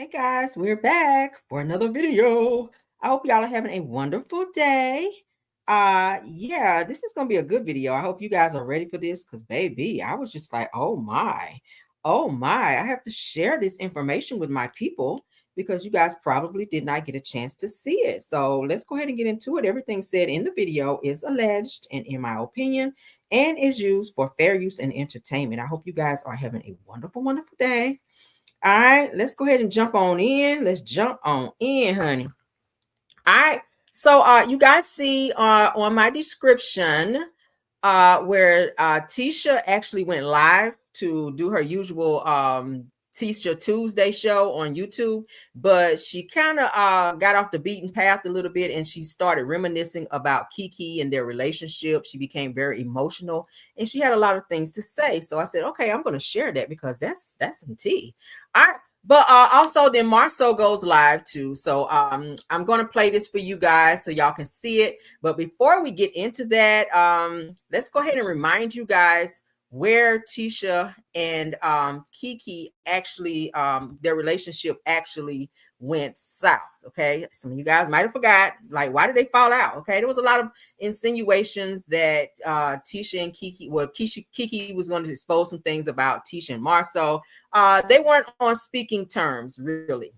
Hey guys, we're back for another video. I hope y'all are having a wonderful day. Yeah, this is gonna be a good video. I hope you guys are ready for this because baby, I was just like, oh my, I have to share this information with my people because you guys probably did not get a chance to see it. So let's go ahead and get into it. Everything said in the video is alleged and in my opinion and is used for fair use and entertainment. I hope you guys are having a wonderful, wonderful day. All right, let's go ahead and jump on in. Let's jump on in, honey. All right. So you guys see on my description where Tisha actually went live to do her usual Tisha Tuesday show on YouTube, but she kind of got off the beaten path a little bit and she started reminiscing about Keke and their relationship. She became very emotional and she had a lot of things to say. So I said, okay, I'm going to share that because that's some tea. All right. But also then Marsau goes live too. So I'm going to play this for you guys so y'all can see it. But before we get into that, let's go ahead and remind you guys where Tisha and Keke actually, their relationship actually went south. Okay. Some of you guys might have forgot, like, why did they fall out? Okay. There was a lot of insinuations that Tisha and Keke was going to expose some things about Tisha and Marsau. They weren't on speaking terms, really.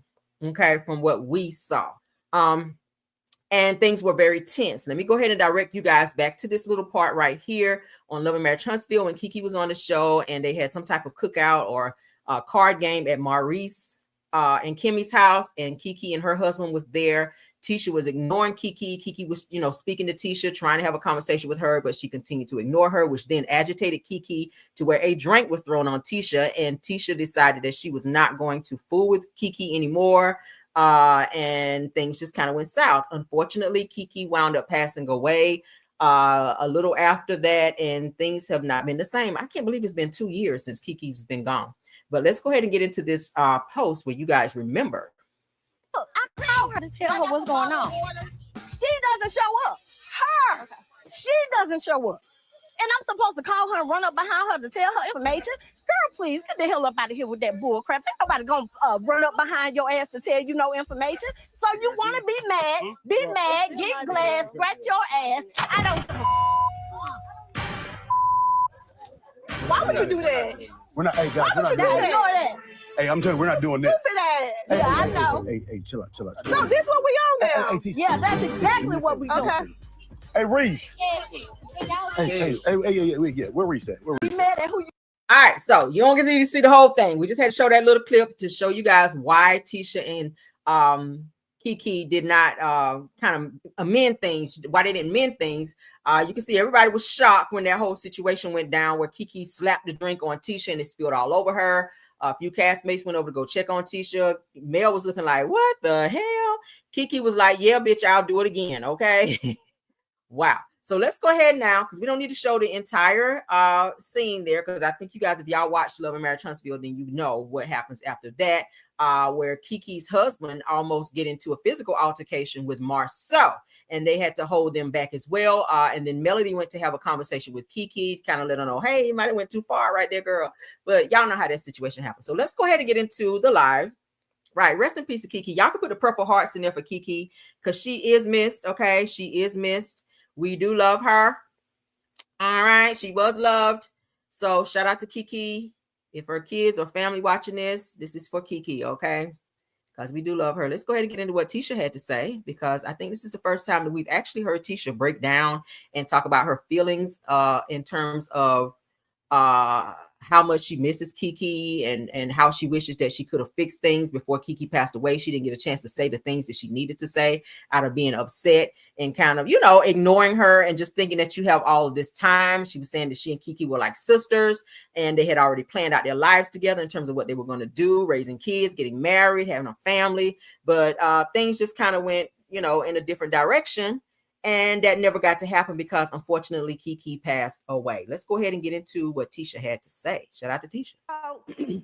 Okay. From what we saw. And things were very tense. Let me go ahead and direct you guys back to this little part right here on Love and Marriage Huntsville when Keke was on the show and they had some type of cookout or card game at Maurice and Kimmy's house, and Keke and her husband was there. Tisha was ignoring Keke. Keke was, speaking to Tisha, trying to have a conversation with her, but she continued to ignore her, which then agitated Keke to where a drink was thrown on Tisha, and Tisha decided that she was not going to fool with Keke anymore. And things just kind of went south. Unfortunately, Keke wound up passing away a little after that, and things have not been the same. I can't believe it's been 2 years since Keke's been gone. But let's go ahead and get into this post where you guys remember. Look, I called her to tell her what's going on. She doesn't show up. She doesn't show up. And I'm supposed to call her and run up behind her to tell her information. Girl, please get the hell up out of here with that bull crap. Ain't nobody gonna run up behind your ass to tell you no information. So you want to be mad, get glad, scratch your ass. I don't. Why would you do that? We're not. Hey guys, we're not doing that. Hey, I'm telling you, we're not doing this. Hey, yeah, I know. Hey, chill out. So this what we on now? Yeah, that's exactly what we doing. Okay. Hey, Reese. Hey, where Reese at? Where Reese at? Who you? All right, so you don't get to see the whole thing. We just had to show that little clip to show you guys why Tisha and Keke did not kind of amend things, why they didn't mend things. You can see everybody was shocked when that whole situation went down where Keke slapped the drink on Tisha and it spilled all over her. A few castmates went over to go check on Tisha. Mel was looking like, what the hell? Keke was like, yeah, bitch, I'll do it again, okay? Wow. So let's go ahead now, because we don't need to show the entire scene there, because I think you guys, if y'all watched Love and Marriage Huntsville, then you know what happens after that, where Keke's husband almost get into a physical altercation with Marsau, and they had to hold them back as well. And then Melody went to have a conversation with Keke, kind of let her know, hey, you might have went too far right there, girl. But y'all know how that situation happened. So let's go ahead and get into the live. Right. Rest in peace to Keke. Y'all can put the purple hearts in there for Keke, because she is missed. Okay. She is missed. We do love her. All right. She was loved. So shout out to Keke. If her kids or family watching this is for Keke. Okay. Because we do love her. Let's go ahead and get into what Tisha had to say, because I think this is the first time that we've actually heard Tisha break down and talk about her feelings in terms of how much she misses Keke and how she wishes that she could have fixed things before Keke passed away. She didn't get a chance to say the things that she needed to say out of being upset and kind of, ignoring her and just thinking that you have all of this time. She was saying that she and Keke were like sisters and they had already planned out their lives together in terms of what they were going to do, raising kids, getting married, having a family. But things just kind of went, in a different direction. And that never got to happen because, unfortunately, Keke passed away. Let's go ahead and get into what Tisha had to say. Shout out to Tisha.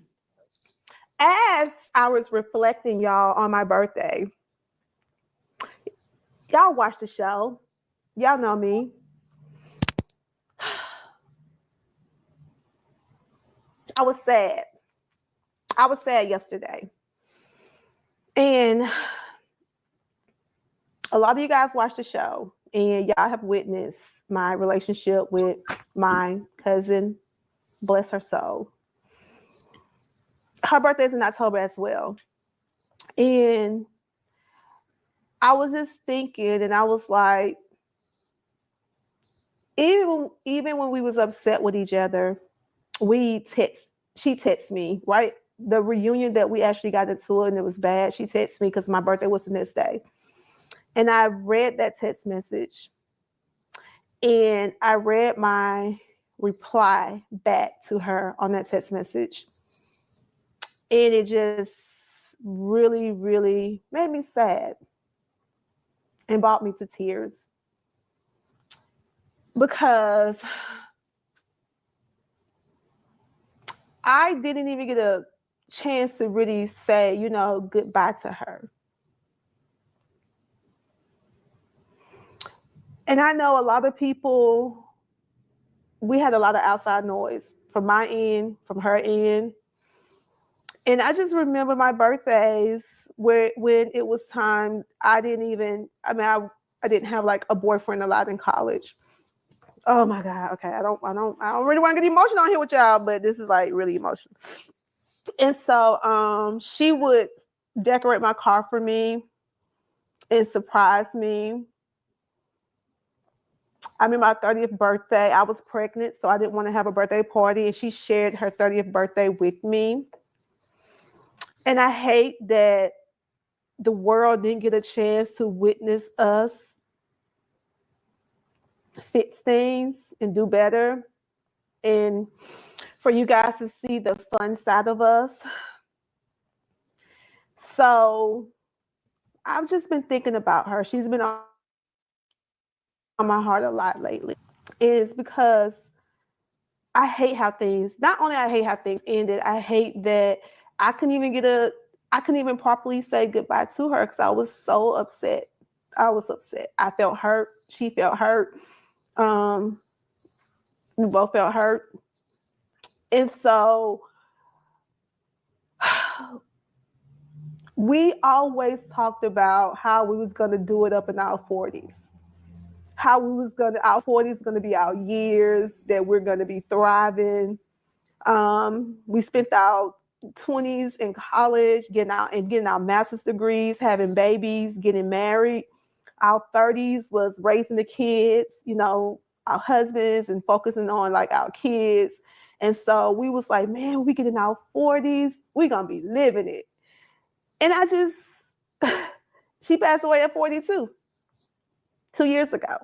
As I was reflecting, y'all, on my birthday, y'all watch the show. Y'all know me. I was sad. I was sad yesterday. And a lot of you guys watch the show and y'all have witnessed my relationship with my cousin, bless her soul. Her birthday's in October as well. And I was just thinking, and I was like, even when we was upset with each other, she texted me, right? The reunion that we actually got into and it was bad, she texted me because my birthday was the next day. And I read that text message and I read my reply back to her on that text message. And it just really, really made me sad and brought me to tears. Because I didn't even get a chance to really say, goodbye to her. And I know a lot of people, we had a lot of outside noise from my end, from her end. And I just remember my birthdays when it was time, I didn't have like a boyfriend a lot in college. Oh my God. Okay. I don't really want to get emotional on here with y'all, but this is like really emotional. And so she would decorate my car for me and surprise me. I mean, my 30th birthday, I was pregnant, so I didn't want to have a birthday party. And she shared her 30th birthday with me. And I hate that the world didn't get a chance to witness us fix things and do better. And for you guys to see the fun side of us. So I've just been thinking about her. She's been on my heart a lot lately. Is because I hate how things, not only I hate how things ended, I hate that I couldn't even properly say goodbye to her because I was so upset. I was upset. I felt hurt. She felt hurt. We both felt hurt. And so we always talked about how we was going to do it up in our 40s. Our 40s going to be our years that we're going to be thriving. We spent our 20s in college, getting our master's degrees, having babies, getting married. Our 30s was raising the kids, our husbands and focusing on like our kids. And so we was like, man, we get in our 40s, we gonna be living it. And she passed away at 42, 2 years ago.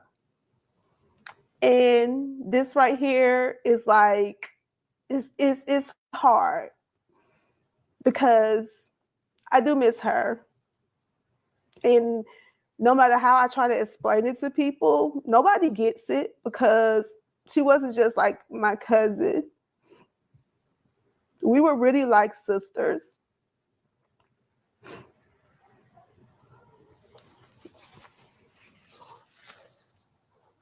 And this right here is like, it's hard because I do miss her. And no matter how I try to explain it to people, nobody gets it because she wasn't just like my cousin. We were really like sisters.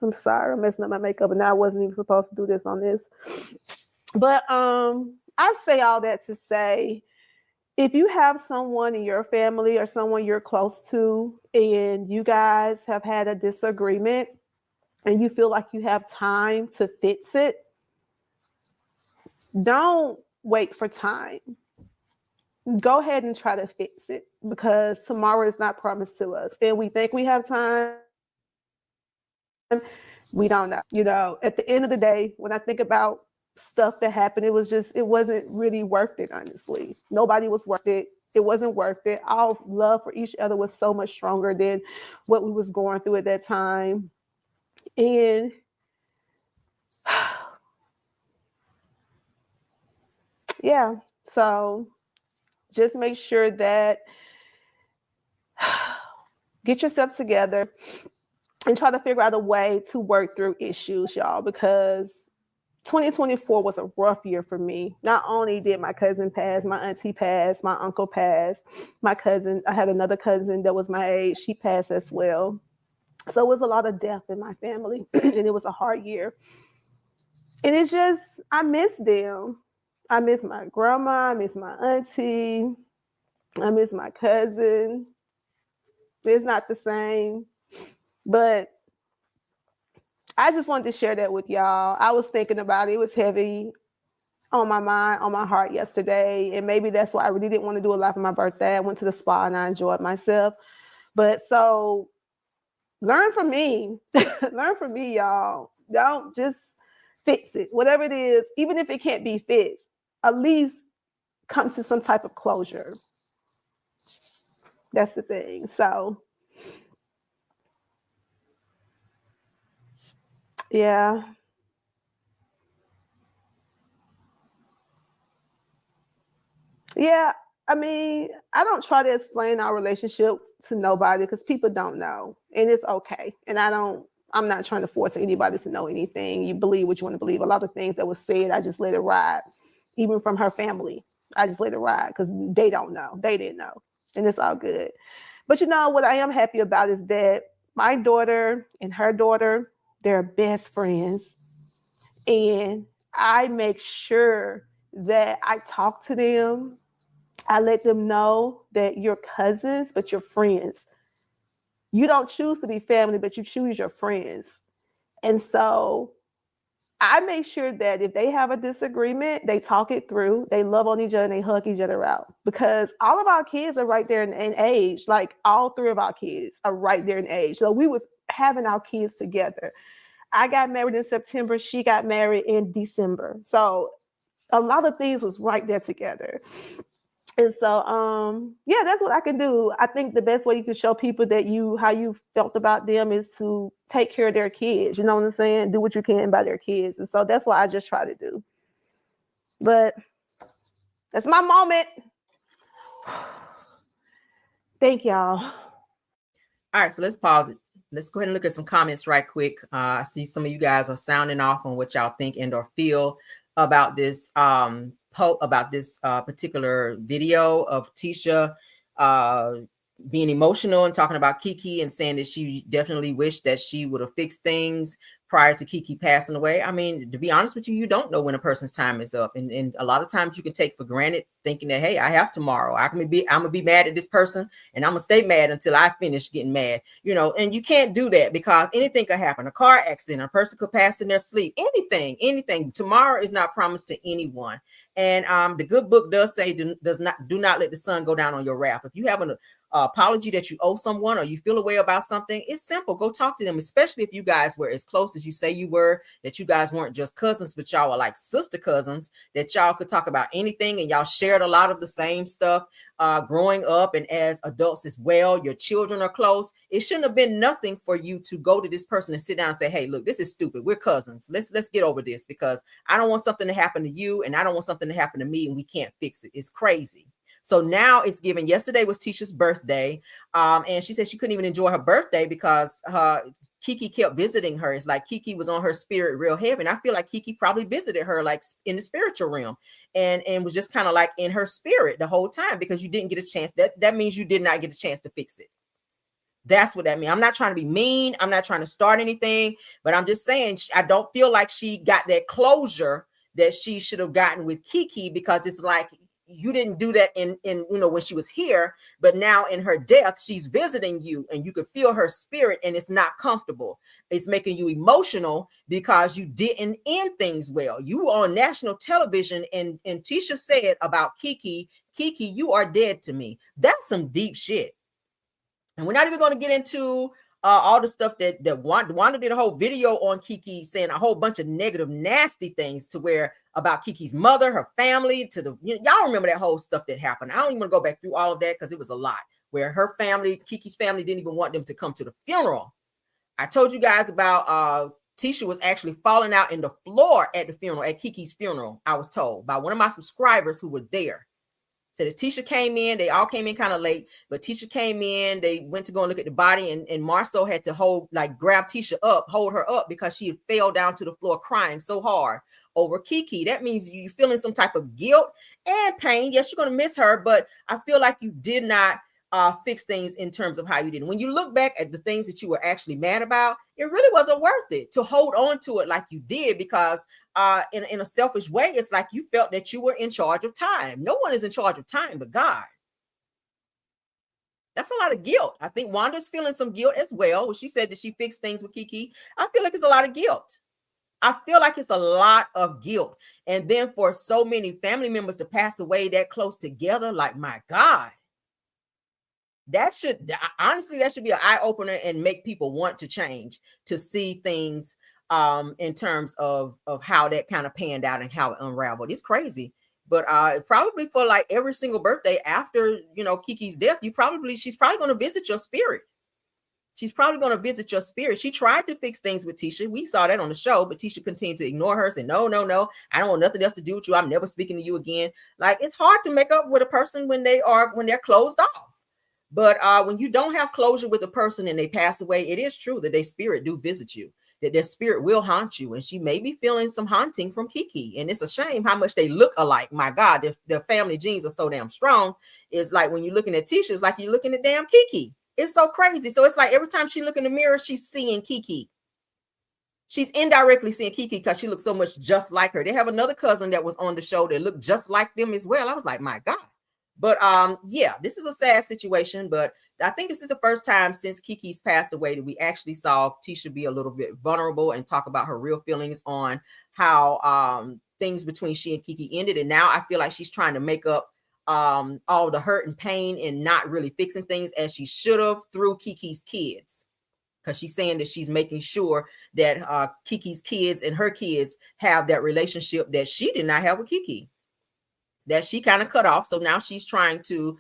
I'm sorry, I'm messing up my makeup, and I wasn't even supposed to do this on this. But I say all that to say, if you have someone in your family or someone you're close to, and you guys have had a disagreement, and you feel like you have time to fix it, don't wait for time. Go ahead and try to fix it because tomorrow is not promised to us. And we think we have time. We don't know. At the end of the day, when I think about stuff that happened, it wasn't really worth it, honestly. Nobody was worth it. It wasn't worth it. Our love for each other was so much stronger than what we was going through at that time. And yeah, so just make sure that get yourself together and try to figure out a way to work through issues, y'all, because 2024 was a rough year for me. Not only did my cousin pass, my auntie passed, my uncle passed, I had another cousin that was my age, she passed as well. So it was a lot of death in my family, and it was a hard year. And it's just, I miss them. I miss my grandma, I miss my auntie. I miss my cousin. It's not the same, but I just wanted to share that with y'all. I was thinking about it. It was heavy on my mind, on my heart yesterday. And maybe that's why I really didn't want to do a lot for my birthday. I went to the spa and I enjoyed myself. But so learn from me. Learn from me, y'all. Don't just fix it. Whatever it is, even if it can't be fixed, at least come to some type of closure. That's the thing. So yeah. Yeah, I mean, I don't try to explain our relationship to nobody because people don't know, and it's okay. And I'm not trying to force anybody to know anything. You believe what you want to believe. A lot of things that was said, I just let it ride. Even from her family, I just let it ride because they don't know. They didn't know, and it's all good. But you know what I am happy about is that my daughter and her daughter, they're best friends, and I make sure that I talk to them. I let them know that you're cousins, but you're friends. You don't choose to be family, but you choose your friends. And so I make sure that if they have a disagreement, they talk it through, they love on each other, and they hug each other out. Because all of our kids are right there in age. Like all three of our kids are right there in age. So we was having our kids together. I got married in September. She got married in December. So a lot of things was right there together. And so, yeah, that's what I can do. I think the best way you can show people that how you felt about them is to take care of their kids. You know what I'm saying? Do what you can by their kids. And so that's what I just try to do. But that's my moment. Thank y'all. All right, so let's pause it. Let's go ahead and look at some comments right quick. I see some of you guys are sounding off on what y'all think and or feel about this particular video of Tisha being emotional and talking about Keke and saying that she definitely wished that she would have fixed things prior to Keke passing away. I mean, to be honest with you, you don't know when a person's time is up. And a lot of times you can take for granted thinking that, hey, I have tomorrow. I'm gonna be mad at this person and I'm gonna stay mad until I finish getting mad, you know, and you can't do that because anything could happen. A car accident, a person could pass in their sleep, anything. Tomorrow is not promised to anyone. And the good book does say, do not let the sun go down on your wrath. If you have an apology that you owe someone or you feel a way about something, it's simple. Go talk to them, especially if you guys were as close as you say you were, that you guys weren't just cousins, but y'all were like sister cousins, that y'all could talk about anything and y'all shared a lot of the same stuff growing up and as adults as well. Your children are close. It shouldn't have been nothing for you to go to this person and sit down and say, hey, look, this is stupid. We're cousins. Let's get over this because I don't want something to happen to you and I don't want something to happen to me and we can't fix it. It's crazy. So now it's given. Yesterday was Tisha's birthday. And she said she couldn't even enjoy her birthday because Keke kept visiting her. It's like Keke was on her spirit real heavy. And I feel like Keke probably visited her like in the spiritual realm and was just kind of like in her spirit the whole time because you didn't get a chance. That means you did not get a chance to fix it. That's what that means. I'm not trying to be mean. I'm not trying to start anything, but I'm just saying I don't feel like she got that closure that she should have gotten with Keke because it's like, you didn't do that in when she was here, but now in her death, she's visiting you and you could feel her spirit and it's not comfortable. It's making you emotional because you didn't end things well. You were on national television and Tisha said about Keke, you are dead to me. That's some deep shit. And we're not even going to get into all the stuff that Wanda did a whole video on Keke saying a whole bunch of negative, nasty things to where about Keke's mother, her family, y'all remember that whole stuff that happened. I don't even want to go back through all of that because it was a lot where her family, Keke's family didn't even want them to come to the funeral. I told you guys about Tisha was actually falling out in the floor at the funeral, at Keke's funeral, I was told by one of my subscribers who were there. So the Tisha came in, they all came in kind of late, but Tisha came in, they went to go and look at the body and Marsau had to grab Tisha up, hold her up because she had fell down to the floor crying so hard over Keke. That means you're feeling some type of guilt and pain. Yes, you're going to miss her, but I feel like you did not fix things in terms of how you did. When you look back at the things that you were actually mad about, it really wasn't worth it to hold on to it like you did because in a selfish way, it's like you felt that you were in charge of time. No one is in charge of time but God. That's a lot of guilt. I think Wanda's feeling some guilt as well. When she said that she fixed things with Keke, I feel like it's a lot of guilt. I feel like it's a lot of guilt. And then for so many family members to pass away that close together, like, my God, that should honestly, that should be an eye opener and make people want to change, to see things in terms of how that kind of panned out and how it unraveled. It's crazy. But probably for like every single birthday after, you know, Keke's death, she's probably going to visit your spirit. She's probably going to visit your spirit. She tried to fix things with Tisha. We saw that on the show, but Tisha continued to ignore her, say, no, I don't want nothing else to do with you. I'm never speaking to you again. Like, it's hard to make up with a person when they're closed off. But when you don't have closure with a person and they pass away, it is true that their spirit do visit you, that their spirit will haunt you. And she may be feeling some haunting from Keke. And it's a shame how much they look alike. My God, their family genes are so damn strong. It's like when you're looking at Tisha, it's like you're looking at damn Keke. It's so crazy. So it's like every time she look in the mirror, she's seeing Keke. She's indirectly seeing Keke because she looks so much just like her. They have another cousin that was on the show that looked just like them as well. I was like, my God. But yeah, this is a sad situation. But I think this is the first time since Keke's passed away that we actually saw Tisha be a little bit vulnerable and talk about her real feelings on how things between she and Keke ended. And now I feel like she's trying to make up all the hurt and pain and not really fixing things as she should have through Keke's kids. Because she's saying that she's making sure that Keke's kids and her kids have that relationship that she did not have with Keke, that she kind of cut off. So now she's trying to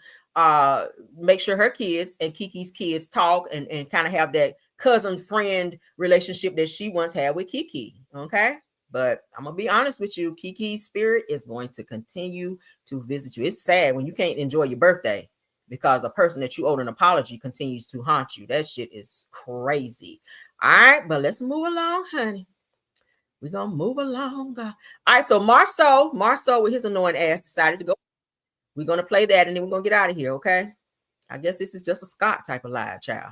make sure her kids and Keke's kids talk and kind of have that cousin friend relationship that she once had with Keke. Okay. But I'm going to be honest with you, Keke's spirit is going to continue to visit you. It's sad when you can't enjoy your birthday because a person that you owed an apology continues to haunt you. That shit is crazy. All right, but let's move along, honey. We're going to move along. All right, so Marsau with his annoying ass decided to go. We're going to play that and then we're going to get out of here, okay? I guess this is just a Scott type of live, child.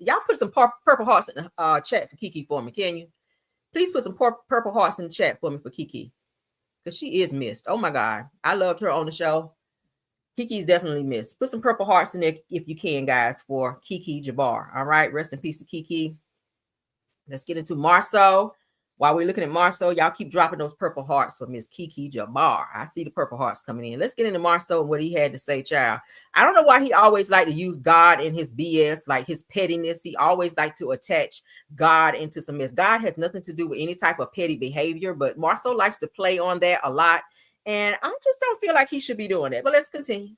Y'all put some purple hearts in the chat for Keke for me, can you? Please put some purple hearts in the chat for me for Keke, because she is missed. Oh, my God. I loved her on the show. Keke's definitely missed. Put some purple hearts in there if you can, guys, for Keke Jabbar. All right. Rest in peace to Keke. Let's get into Marsau. While we're looking at Marsau, y'all keep dropping those purple hearts for Miss Keke Jabbar. I see the purple hearts coming in. Let's get into Marsau and what he had to say, child. I don't know why he always like to use God in his BS, like his pettiness. He always like to attach God into some mess. God has nothing to do with any type of petty behavior, but Marsau likes to play on that a lot. And I just don't feel like he should be doing that. But let's continue.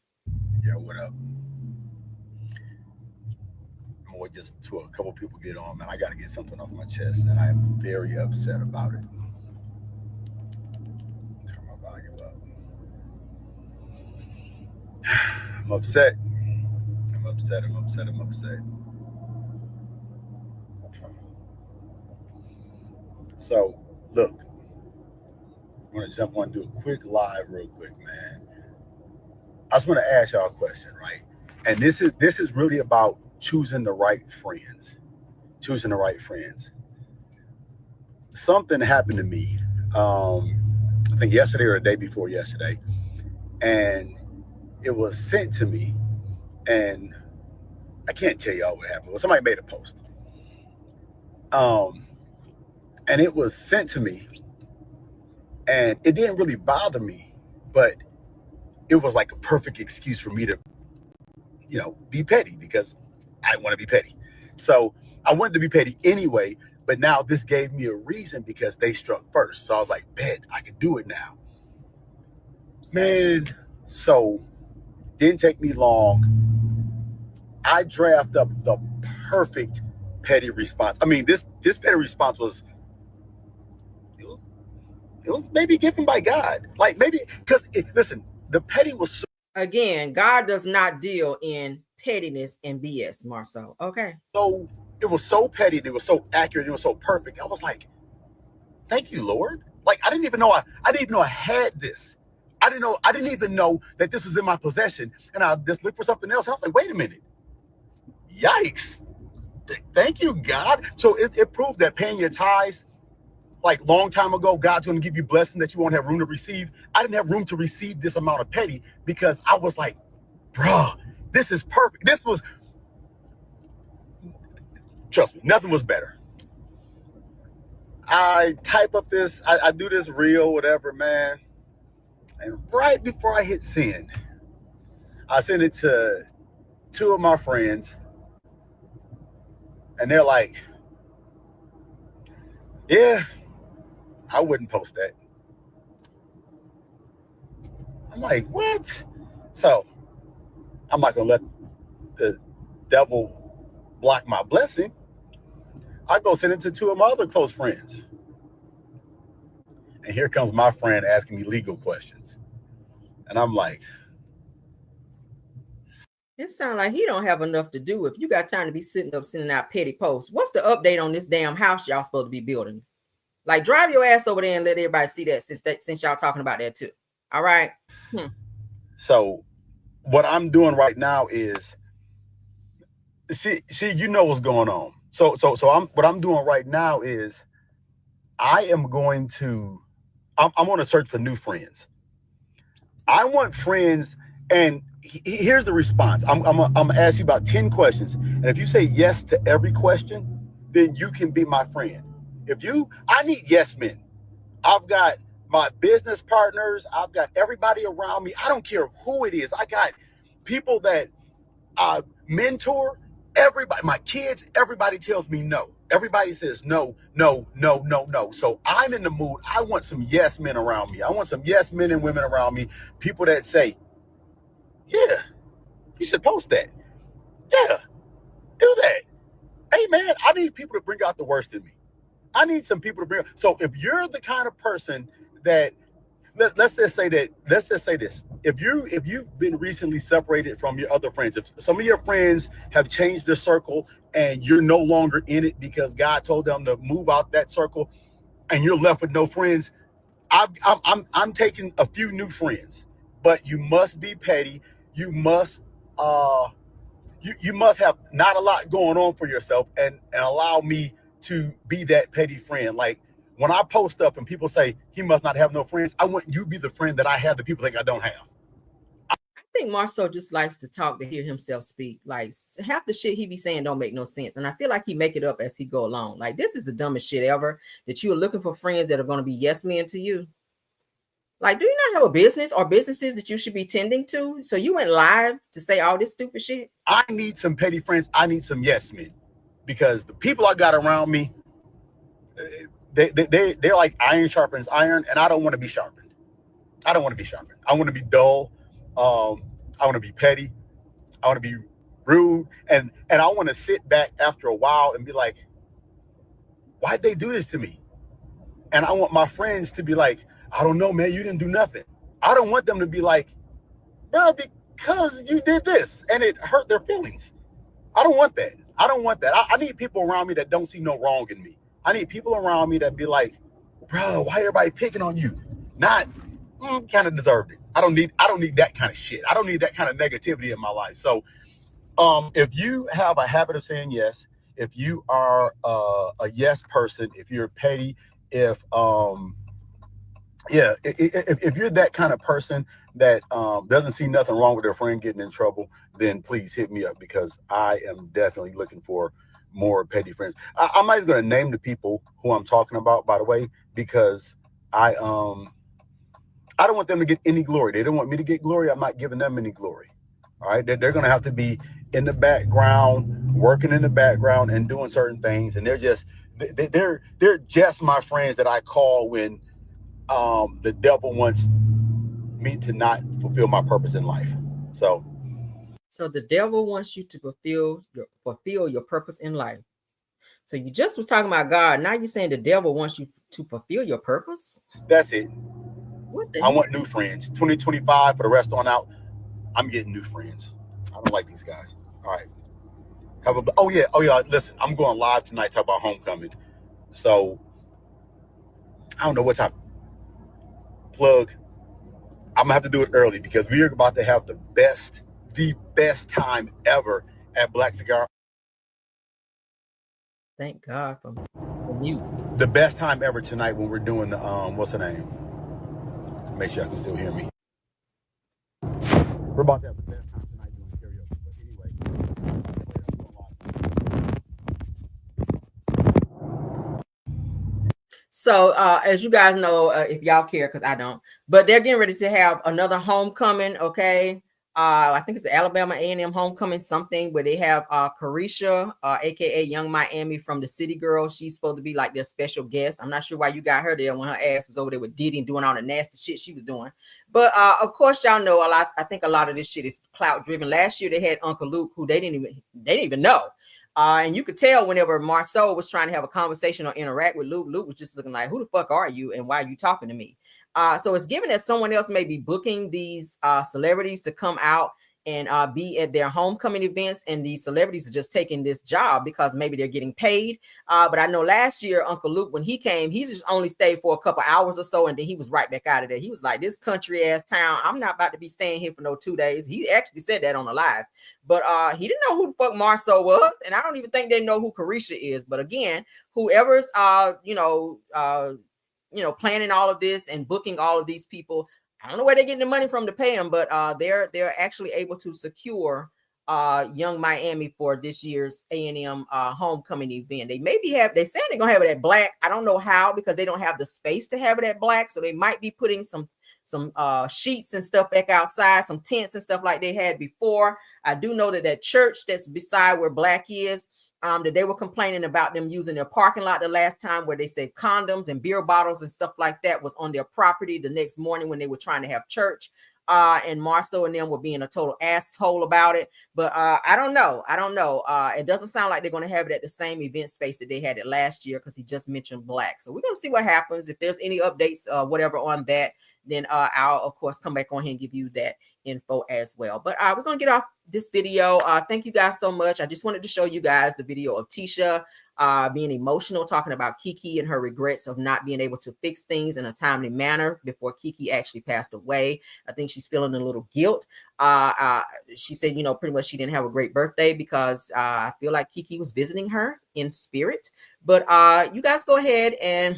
Yeah, what up? I'm gonna wait just to a couple people get on, man. I gotta get something off my chest, and I am very upset about it. Turn my volume up. I'm upset. I'm upset. So, look, I'm gonna jump on and do a quick live real quick, man. I just want to ask y'all a question, right? And this is really about choosing the right friends. Choosing the right friends. Something happened to me, I think yesterday or the day before yesterday, and it was sent to me, and I can't tell y'all what happened. Well, somebody made a post, and it was sent to me, and it didn't really bother me, but it was like a perfect excuse for me to, be petty, because I want to be petty. So I wanted to be petty anyway, but now this gave me a reason because they struck first. So I was like, bet, I can do it now. Man, so didn't take me long. I drafted up the perfect petty response. I mean, this petty response was, it was maybe given by God. Like maybe, because listen, the petty was so, again, God does not deal in pettiness and BS, Marsau. Okay. So it was so petty, and it was so accurate, and it was so perfect. I was like, thank you, Lord. Like I didn't even know I had this. I didn't even know that this was in my possession. And I just looked for something else. And I was like, wait a minute. Yikes. Thank you, God. So it proved that paying your tithes, like long time ago, God's going to give you blessing that you won't have room to receive. I didn't have room to receive this amount of petty because I was like, bruh, This is perfect. This was, trust me, nothing was better. I type up this, I do this reel, whatever, man. And right before I hit send, I sent it to 2 of my friends. And they're like, yeah, I wouldn't post that. I'm like, what? So I'm not going to let the devil block my blessing. I go send it to 2 of my other close friends. And here comes my friend asking me legal questions. And I'm like, it sounds like he don't have enough to do if you got time to be sitting up sending out petty posts. What's the update on this damn house y'all supposed to be building? Like, drive your ass over there and let everybody see that since y'all talking about that too. All right. So what I'm doing right now is, see, you know what's going on. So what I'm doing right now is I'm on a search for new friends. I want friends, and here's the response. I'm gonna ask you about 10 questions, and if you say yes to every question, then you can be my friend. I need yes men. I've got my business partners. I've got everybody around me. I don't care who it is. I got people that mentor. Everybody, my kids, everybody tells me no. Everybody says no, no, no, no, no. So I'm in the mood. I want some yes men around me. I want some yes men and women around me. People that say, yeah, you should post that. Yeah, do that. Hey man, I need people to bring out the worst in me. I need some people to bring. So if you're the kind of person that, let's just say this. If you've been recently separated from your other friends, if some of your friends have changed their circle and you're no longer in it because God told them to move out that circle, and you're left with no friends, I'm taking a few new friends, but you must be petty. You must you must have not a lot going on for yourself, and allow me to be that petty friend. Like, when I post up and people say he must not have no friends, I want you to be the friend that I have that people think I don't have. I think Marsau just likes to talk to hear himself speak. Like, half the shit he be saying don't make no sense. And I feel like he make it up as he go along. Like, this is the dumbest shit ever, that you're looking for friends that are going to be yes men to you. Like, do you not have a business or businesses that you should be tending to? So you went live to say all this stupid shit? I need some petty friends. I need some yes men, because the people I got around me, they're like iron sharpens iron, and I don't want to be sharpened. I don't want to be sharpened. I want to be dull. I want to be petty. I want to be rude, and I want to sit back after a while and be like, why'd they do this to me? And I want my friends to be like, I don't know, man, you didn't do nothing. I don't want them to be like, bro, because you did this and it hurt their feelings. I don't want that. I need people around me that don't see no wrong in me. I need people around me that be like, bro, why everybody picking on you? Not, kind of deserved it. I don't need that kind of shit. I don't need that kind of negativity in my life. So if you have a habit of saying yes, if you are a yes person, if you're petty, if you're that kind of person that doesn't see nothing wrong with their friend getting in trouble, then please hit me up, because I am definitely looking for more petty friends. I'm not even going to name the people who I'm talking about, by the way, because I don't want them to get any glory. They don't want me to get glory. I'm not giving them any glory. All right, they're going to have to be in the background, working in the background and doing certain things, and they're just my friends that I call when the devil wants me to not fulfill my purpose in life. So the devil wants you to fulfill your purpose in life. So you just was talking about God. Now you're saying the devil wants you to fulfill your purpose? That's it. What the I want new friends. 2025 for the rest on out, I'm getting new friends. I don't like these guys. All right. Oh yeah. Listen, I'm going live tonight to talk about homecoming. So I don't know what time. Plug. I'm gonna have to do it early, because we are about to have the best time ever at Black Cigar. Thank God for you. The best time ever tonight when we're doing the what's the name? Make sure I can still hear me. We're about to have the best time tonight doing karaoke. So as you guys know, if y'all care, because I don't, but they're getting ready to have another homecoming. Okay. I think it's the Alabama A&M homecoming something where they have Carisha, aka Young Miami from the City Girls. She's supposed to be like their special guest. I'm not sure why you got her there when her ass was over there with Diddy and doing all the nasty shit she was doing. But of course, y'all know a lot. I think a lot of this shit is clout driven. Last year they had Uncle Luke, who they didn't even know. And you could tell whenever Marsau was trying to have a conversation or interact with Luke, Luke was just looking like, who the fuck are you and why are you talking to me? So it's given that someone else may be booking these celebrities to come out and be at their homecoming events, and these celebrities are just taking this job because maybe they're getting paid. But I know last year Uncle Luke, when he came, he just only stayed for a couple hours or so, and then he was right back out of there. He was like, this country ass town, I'm not about to be staying here for no 2 days. He actually said that on the live. But he didn't know who the fuck Marsau was, and I don't even think they know who Carisha is. But again, whoever's planning all of this and booking all of these people, I don't know where they're getting the money from to pay them, but they're actually able to secure Young Miami for this year's A&M homecoming event. They said they're gonna have it at Black. I don't know how, because they don't have the space to have it at Black, so they might be putting some sheets and stuff back outside, some tents and stuff like they had before. I do know that church that's beside where Black is, that they were complaining about them using their parking lot the last time, where they said condoms and beer bottles and stuff like that was on their property the next morning when they were trying to have church. And Marsau and them were being a total asshole about it. But I don't know. It doesn't sound like they're going to have it at the same event space that they had it last year, because he just mentioned Black. So we're going to see what happens. If there's any updates, whatever on that, then I'll of course come back on here and give you that info as well. But we're gonna get off this video. Thank you guys so much. I just wanted to show you guys the video of Tisha being emotional, talking about Keke and her regrets of not being able to fix things in a timely manner before Keke actually passed away. I think she's feeling a little guilt. She said, pretty much she didn't have a great birthday because I feel like Keke was visiting her in spirit. But you guys go ahead and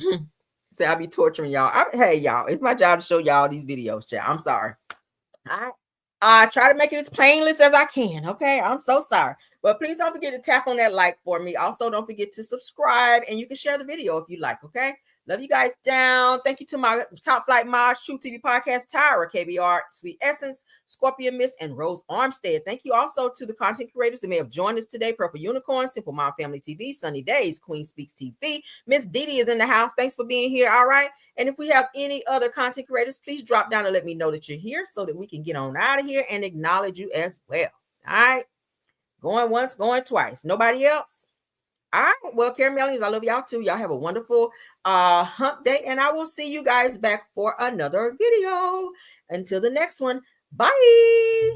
say I'll be torturing y'all. Hey, y'all, it's my job to show y'all these videos, chat. I'm sorry. I try to make it as painless as I can. Okay, I'm so sorry. But please don't forget to tap on that like for me. Also, don't forget to subscribe, and you can share the video if you like. Okay. Love you guys down. Thank you to my Top Flight Mods, True TV Podcast, Tyra, KBR, Sweet Essence, Scorpion Miss, and Rose Armstead. Thank you also to the content creators that may have joined us today. Purple Unicorn, Simple Mom Family TV, Sunny Days, Queen Speaks TV. Miss Didi is in the house. Thanks for being here. All right. And if we have any other content creators, please drop down and let me know that you're here so that we can get on out of here and acknowledge you as well. All right. Going once, going twice. Nobody else? All right. Well, Caramelians, I love y'all too. Y'all have a wonderful hump day, and I will see you guys back for another video. Until the next one, bye.